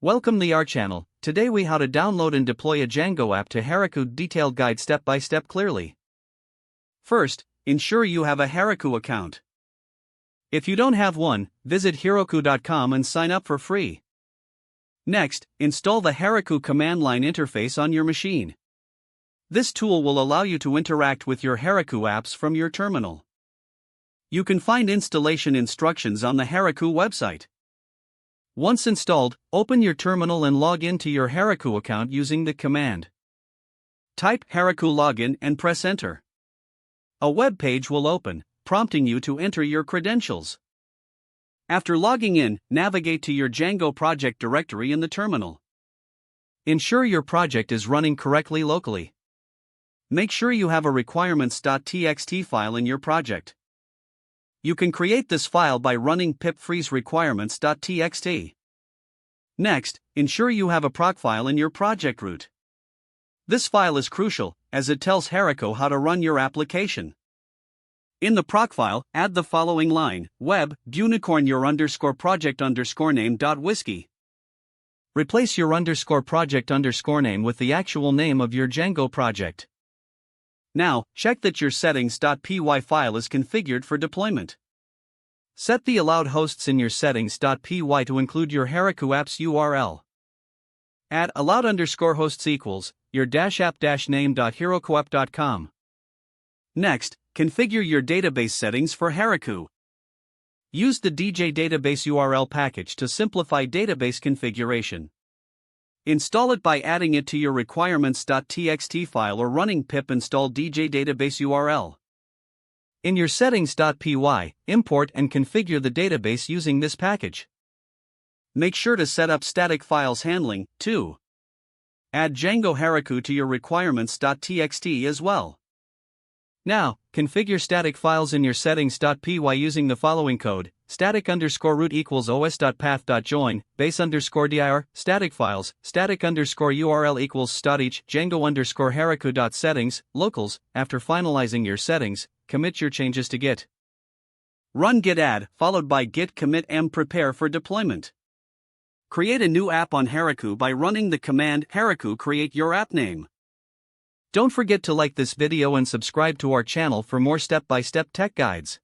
Welcome to our channel. Today we how to download and deploy a Django app to Heroku, detailed guide step by step clearly. First, ensure you have a Heroku account. If you don't have one, visit Heroku.com and sign up for free. Next, install the Heroku command line interface on your machine. This tool will allow you to interact with your Heroku apps from your terminal. You can find installation instructions on the Heroku website. Once installed, open your terminal and log in to your Heroku account using the command. Type Heroku login and press enter. A web page will open, prompting you to enter your credentials. After logging in, navigate to your Django project directory in the terminal. Ensure your project is running correctly locally. Make sure you have a requirements.txt file in your project. You can create this file by running pip freeze requirements.txt. Next, ensure you have a proc file in your project root. This file is crucial, as it tells Heroku how to run your application. In the proc file, add the following line: web unicorn your project name.whiskey. Replace your project name with the actual name of your Django project. Now, check that your settings.py file is configured for deployment. Set the allowed hosts in your settings.py to include your Heroku app's URL. Add allowed_hosts equals your -app-name.herokuapp.com. Next, configure your database settings for Heroku. Use the DJ database URL package to simplify database configuration. Install it by adding it to your requirements.txt file or running pip install DJ database URL. In your settings.py, import and configure the database using this package. Make sure to set up static files handling, too. Add Django Heroku to your requirements.txt as well. Now, configure static files in your settings.py using the following code: static_root equals os.path.join, base_dir, static files, static_URL equals static, Django_Heroku.settings, locals. After finalizing your settings, commit your changes to Git. Run git add, followed by git commit m prepare for deployment. Create a new app on Heroku by running the command Heroku create your app name. Don't forget to like this video and subscribe to our channel for more step-by-step tech guides.